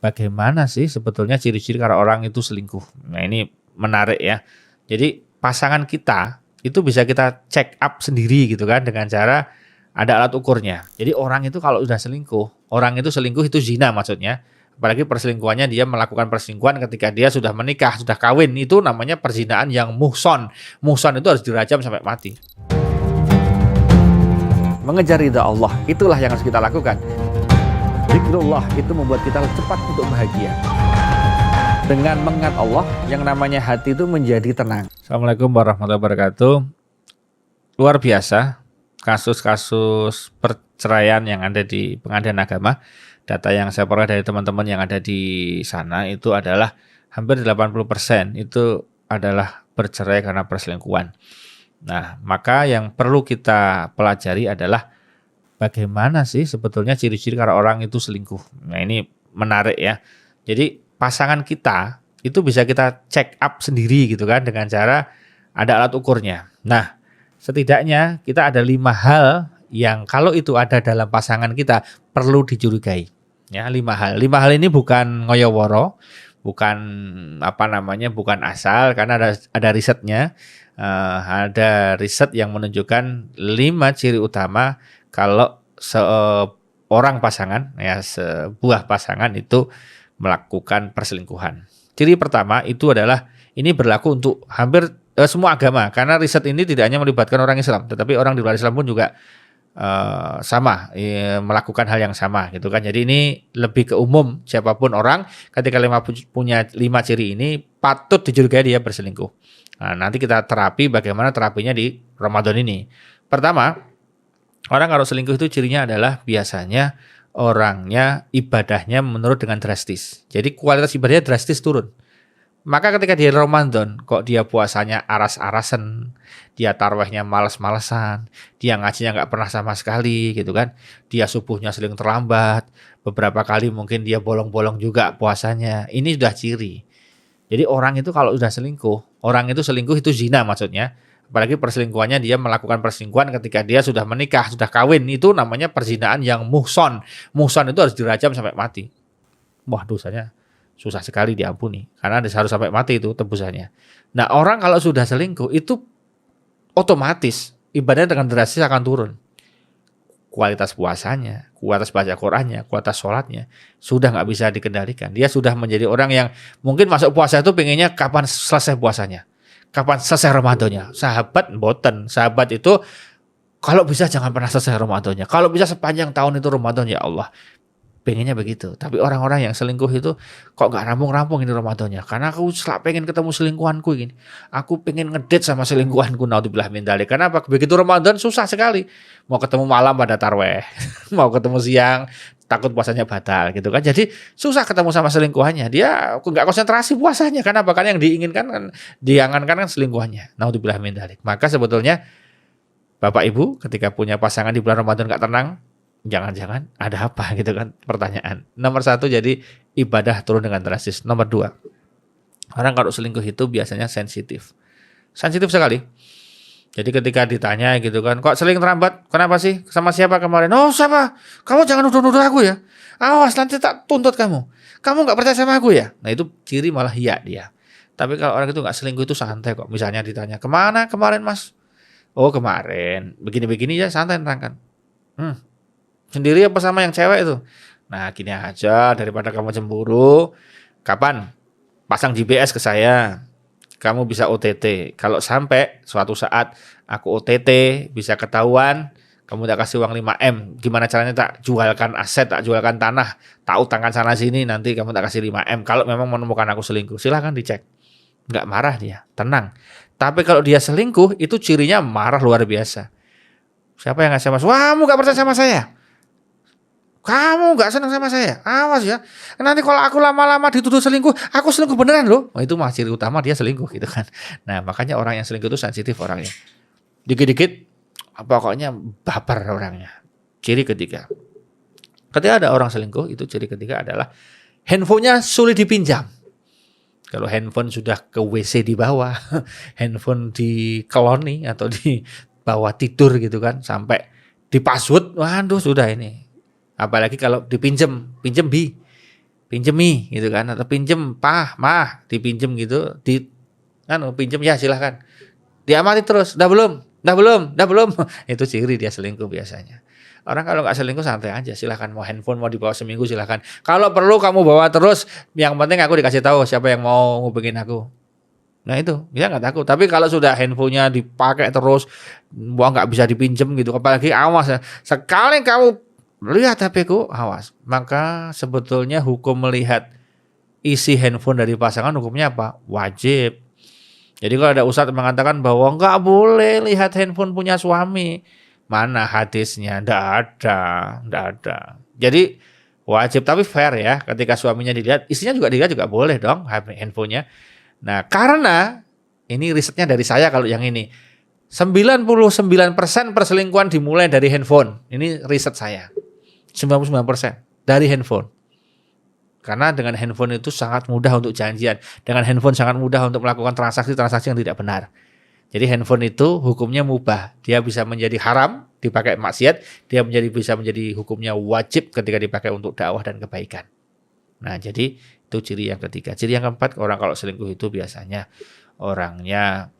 Bagaimana sih sebetulnya ciri-ciri kalau orang itu selingkuh? Nah, ini menarik ya. Jadi pasangan kita itu bisa kita check up sendiri gitu kan dengan cara ada alat ukurnya. Jadi orang itu kalau sudah selingkuh, orang itu selingkuh itu zina maksudnya. Apalagi perselingkuhannya dia melakukan perselingkuhan ketika dia sudah menikah, sudah kawin, itu namanya perzinaan yang muhson. Muhson itu harus dirajam sampai mati. Mengejar ridha Allah, itulah yang harus kita lakukan. Zikrullah itu membuat kita cepat untuk bahagia. Dengan mengingat Allah, yang namanya hati itu menjadi tenang. Assalamualaikum warahmatullahi wabarakatuh. Luar biasa kasus-kasus perceraian yang ada di Pengadilan Agama. Data yang saya peroleh dari teman-teman yang ada di sana itu adalah hampir 80% itu adalah bercerai karena perselingkuhan. Nah, maka yang perlu kita pelajari adalah bagaimana sih sebetulnya ciri-ciri kalau orang itu selingkuh. Nah, ini menarik ya. Jadi pasangan kita itu bisa kita check up sendiri gitu kan dengan cara ada alat ukurnya. Nah, setidaknya kita ada 5 hal yang kalau itu ada dalam pasangan kita perlu dicurigai. Ya, 5 hal. 5 hal ini bukan ngoyoworo, bukan bukan asal, karena ada risetnya. Ada riset yang menunjukkan 5 ciri utama kalau seorang pasangan, ya sebuah pasangan itu melakukan perselingkuhan. Ciri pertama itu adalah ini berlaku untuk hampir semua agama, karena riset ini tidak hanya melibatkan orang Islam, tetapi orang di luar Islam pun juga melakukan hal yang sama gitu kan. Jadi ini lebih ke umum, siapapun orang ketika punya 5 ciri ini patut dicurigai dia berselingkuh. Nah, nanti kita terapi bagaimana terapinya di Ramadan ini. Pertama, orang kalau selingkuh itu cirinya adalah biasanya orangnya ibadahnya menurun dengan drastis. Jadi kualitas ibadahnya drastis turun. Maka ketika dia Ramadan, kok dia puasanya aras-arasan, dia tarawihnya malas-malesan, dia ngajinya nggak pernah sama sekali gitu kan. Dia subuhnya sering terlambat, beberapa kali mungkin dia bolong-bolong juga puasanya. Ini sudah ciri. Jadi orang itu kalau sudah selingkuh, orang itu selingkuh itu zina maksudnya. Apalagi perselingkuhannya dia melakukan perselingkuhan ketika dia sudah menikah, sudah kawin, itu namanya perzinaan yang muhson. Muhson itu harus dirajam sampai mati. Wah, dosanya susah sekali diampuni, karena harus sampai mati itu tebusannya. Nah, orang kalau sudah selingkuh itu otomatis ibadahnya dengan drastis akan turun. Kualitas puasanya, kualitas baca Qur'annya, kualitas sholatnya sudah nggak bisa dikendalikan. Dia sudah menjadi orang yang mungkin masuk puasa itu pengennya kapan selesai puasanya, kapan selesai Ramadannya. Sahabat boten, sahabat itu kalau bisa jangan pernah selesai Ramadannya. Kalau bisa sepanjang tahun itu Ramadan, ya Allah. Pengennya begitu. Tapi orang-orang yang selingkuh itu kok gak rampung-rampung ini Ramadannya. Karena aku pengen ketemu selingkuhanku ini. Aku pengen ngedate sama selingkuhanku. Naudzubillah min dzalik. Karena begitu Ramadan susah sekali. Mau ketemu malam pada tarweh. Mau ketemu siang takut puasanya batal gitu kan. Jadi susah ketemu sama selingkuhannya. Dia gak konsentrasi puasanya. Karena bahkan yang diangankan kan selingkuhannya. Naudzubillah min dzalik. Maka sebetulnya Bapak Ibu ketika punya pasangan di bulan Ramadan gak tenang, jangan-jangan ada apa gitu kan pertanyaan. Nomor 1 jadi ibadah turun dengan drastis. Nomor 2, orang kalau selingkuh itu biasanya sensitif. Sensitif sekali. Jadi ketika ditanya gitu kan, kok seling terlambat? Kenapa sih? Sama siapa kemarin? Oh siapa? Kamu jangan nuduh-nuduh aku ya. Awas nanti tak tuntut kamu. Kamu gak percaya sama aku ya? Nah itu ciri malah iya dia. Tapi kalau orang itu gak selingkuh itu santai kok. Misalnya ditanya, kemana kemarin mas? Oh kemarin, begini-begini ya santai nerangkan. Sendiri apa sama yang cewek itu? Nah gini aja, daripada kamu cemburu, kapan pasang GPS ke saya, kamu bisa OTT. Kalau sampai suatu saat aku OTT bisa ketahuan, kamu tak kasih uang 5M, gimana caranya tak jualkan aset, tak jualkan tanah, tak utangkan sana sini, nanti kamu tak kasih 5M. Kalau memang menemukan aku selingkuh, silahkan dicek. Nggak marah dia, tenang. Tapi kalau dia selingkuh, itu cirinya marah luar biasa. Siapa yang ngasih mas? Wah, kamu gak percaya sama saya. Kamu gak senang sama saya, awas ya. Nanti kalau aku lama-lama dituduh selingkuh, aku selingkuh beneran loh. Oh, itu mah ciri utama dia selingkuh gitu kan. Nah makanya orang yang selingkuh itu sensitif orangnya. Dikit-dikit pokoknya baper orangnya. Ciri ketiga, ketika ada orang selingkuh itu ciri ketiga adalah handphonenya sulit dipinjam. Kalau handphone sudah ke WC di bawah, handphone di koloni atau di bawah tidur gitu kan, sampai di password, waduh sudah ini. Apalagi kalau pinjem bi. pinjemi gitu kan, atau pinjem pah mah dipinjem gitu, pinjem ya silahkan, diamati terus, dah belum itu ciri dia selingkuh biasanya. Orang kalau nggak selingkuh santai aja, silahkan mau handphone mau dibawa seminggu silahkan, kalau perlu kamu bawa terus, yang penting aku dikasih tahu siapa yang mau ngubungin aku. Nah itu dia nggak takut. Tapi kalau sudah handphonenya dipakai terus, wah nggak bisa dipinjem gitu, apalagi awas ya, sekali kamu lihat HP-ku, awas. Maka sebetulnya hukum melihat isi handphone dari pasangan hukumnya apa? Wajib. Jadi kalau ada ustadz mengatakan bahwa nggak boleh lihat handphone punya suami, mana hadisnya? Nggak ada. Jadi wajib, tapi fair ya. Ketika suaminya dilihat, istrinya juga dilihat juga boleh dong handphonenya. Nah, karena ini risetnya dari saya kalau yang ini 99% perselingkuhan dimulai dari handphone. Ini riset saya. 99% dari handphone. Karena dengan handphone itu sangat mudah untuk janjian. Dengan handphone sangat mudah untuk melakukan transaksi-transaksi yang tidak benar. Jadi handphone itu hukumnya mubah. Dia bisa menjadi haram dipakai maksiat, dia bisa menjadi hukumnya wajib ketika dipakai untuk dakwah dan kebaikan. Nah, jadi itu ciri yang ketiga. Ciri yang keempat, orang kalau selingkuh itu biasanya orangnya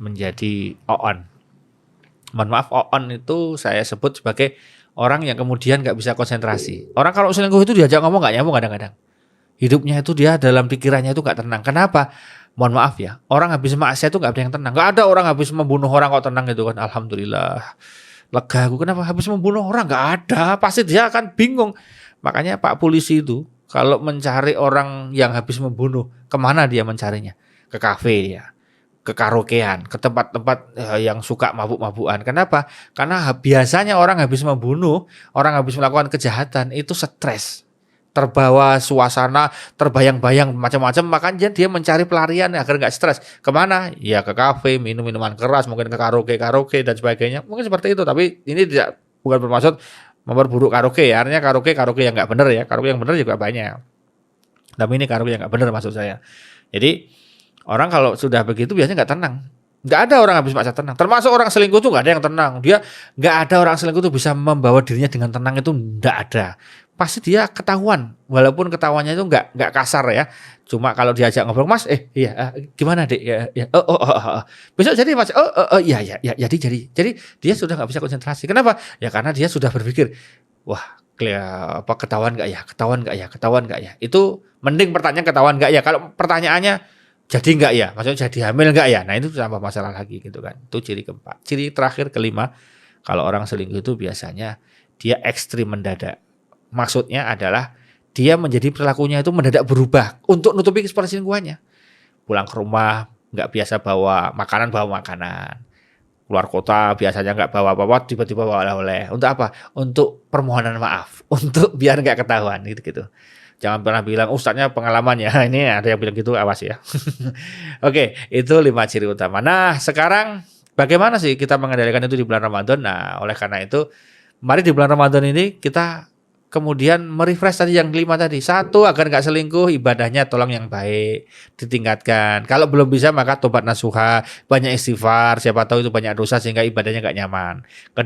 menjadi on. Mohon maaf, on itu saya sebut sebagai orang yang kemudian nggak bisa konsentrasi. Orang kalau selingkuh itu diajak ngomong nggak nyambung kadang-kadang. Hidupnya itu dia dalam pikirannya itu nggak tenang. Kenapa? Mohon maaf ya, orang habis maksiat itu nggak ada yang tenang. Nggak ada orang habis membunuh orang kok tenang gitu kan. Alhamdulillah, lega aku. Kenapa habis membunuh orang? Nggak ada. Pasti dia akan bingung. Makanya Pak Polisi itu kalau mencari orang yang habis membunuh, kemana dia mencarinya? Ke kafe dia, ke karaokean, ke tempat-tempat yang suka mabuk-mabukan. Kenapa? Karena biasanya orang habis membunuh, orang habis melakukan kejahatan itu stres, terbawa suasana, terbayang-bayang macam-macam, makanya dia mencari pelarian agar nggak stres. Kemana? Ya ke kafe, minum minuman keras, mungkin ke karaoke dan sebagainya. Mungkin seperti itu. Tapi ini bukan bermaksud memperburuk karaoke ya. Artinya karaoke yang nggak benar ya. Karaoke yang benar juga banyak. Tapi ini karaoke yang nggak benar maksud saya. Jadi orang kalau sudah begitu biasanya nggak tenang. Nggak ada orang habis maksiat tenang. Termasuk orang selingkuh tuh nggak ada yang tenang. Dia nggak ada orang selingkuh tuh bisa membawa dirinya dengan tenang, itu nggak ada. Pasti dia ketahuan. Walaupun ketahuannya itu nggak kasar ya. Cuma kalau diajak ngobrol, Mas, iya, gimana dek? Ya. Besok jadi Mas, iya, jadi dia sudah nggak bisa konsentrasi. Kenapa? Ya karena dia sudah berpikir, wah, ketahuan nggak ya? Itu mending pertanyaan ketahuan nggak ya. Kalau pertanyaannya jadi nggak ya, maksudnya jadi hamil nggak ya? Nah itu tambah masalah lagi gitu kan. Itu ciri keempat. Ciri terakhir kelima, kalau orang selingkuh itu biasanya dia ekstrim mendadak. Maksudnya adalah dia menjadi perilakunya itu mendadak berubah untuk nutupi perselingkuhannya. Pulang ke rumah nggak biasa bawa makanan. Keluar kota biasanya nggak bawa apa-apa, tiba-tiba bawa oleh-oleh. Untuk apa? Untuk permohonan maaf, untuk biar nggak ketahuan gitu. Jangan pernah bilang ustadznya pengalaman ya. Ini ada yang bilang gitu, awas ya. Oke, itu 5 ciri utama. Nah, sekarang bagaimana sih kita mengendalikan itu di bulan Ramadan? Nah, oleh karena itu, mari di bulan Ramadan ini kita kemudian merefresh tadi yang 5 tadi. 1, agar nggak selingkuh, ibadahnya tolong yang baik, ditingkatkan. Kalau belum bisa maka tobat nasuha, banyak istighfar, siapa tahu itu banyak dosa sehingga ibadahnya nggak nyaman. 2,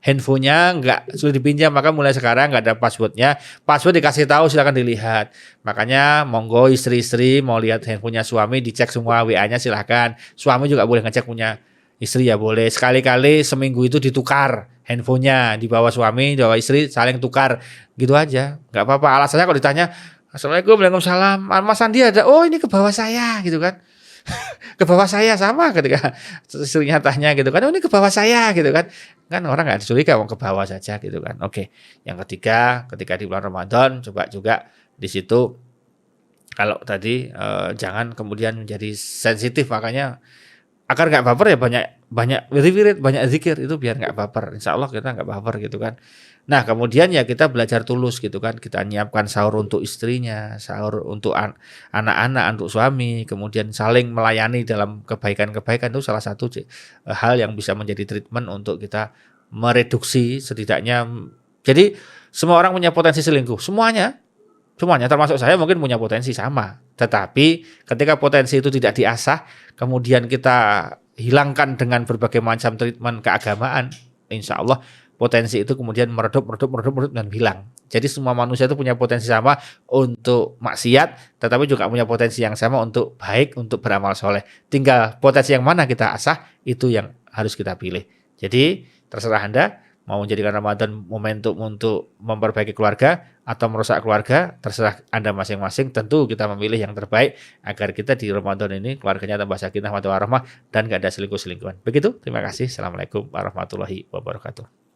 handphonenya nggak sudah dipinjam, maka mulai sekarang nggak ada passwordnya. Password dikasih tahu, silakan dilihat. Makanya monggo istri-istri mau lihat handphonenya suami, dicek semua WA-nya silahkan. Suami juga boleh ngecek punya istri ya boleh. Sekali-kali seminggu itu ditukar handphonenya, di bawah suami, di bawah istri, saling tukar gitu aja, nggak apa-apa. Alasannya kalau ditanya, Assalamualaikum, Waalaikumsalam, Mas Andi ada, oh ini ke bawah saya gitu kan. Ke bawah saya sama ketika istrinya tanya gitu kan, oh ini ke bawah saya gitu kan orang nggak curiga, mau ke bawah saja gitu kan. Oke, yang ketiga, ketika di bulan Ramadan coba juga di situ kalau tadi jangan kemudian menjadi sensitif, makanya agar nggak baper ya banyak wirid, banyak zikir, itu biar nggak baper. Insya Allah kita nggak baper gitu kan. Nah kemudian ya kita belajar tulus gitu kan. Kita nyiapkan sahur untuk istrinya, sahur untuk anak-anak, untuk suami. Kemudian saling melayani dalam kebaikan-kebaikan, itu salah satu hal yang bisa menjadi treatment untuk kita mereduksi setidaknya. Jadi semua orang punya potensi selingkuh, semuanya termasuk saya mungkin punya potensi sama. Tetapi ketika potensi itu tidak diasah, kemudian kita hilangkan dengan berbagai macam treatment keagamaan, insya Allah potensi itu kemudian meredup dan hilang. Jadi semua manusia itu punya potensi sama untuk maksiat, tetapi juga punya potensi yang sama untuk baik, untuk beramal soleh. Tinggal potensi yang mana kita asah, itu yang harus kita pilih. Jadi terserah Anda mau menjadikan Ramadan momentum untuk memperbaiki keluarga atau merusak keluarga, terserah Anda masing-masing. Tentu kita memilih yang terbaik agar kita di Ramadan ini keluarganya tambah sakinah, mawaddah warahmah dan gak ada selingkuh-selingkuhan. Begitu, terima kasih. Assalamualaikum warahmatullahi wabarakatuh.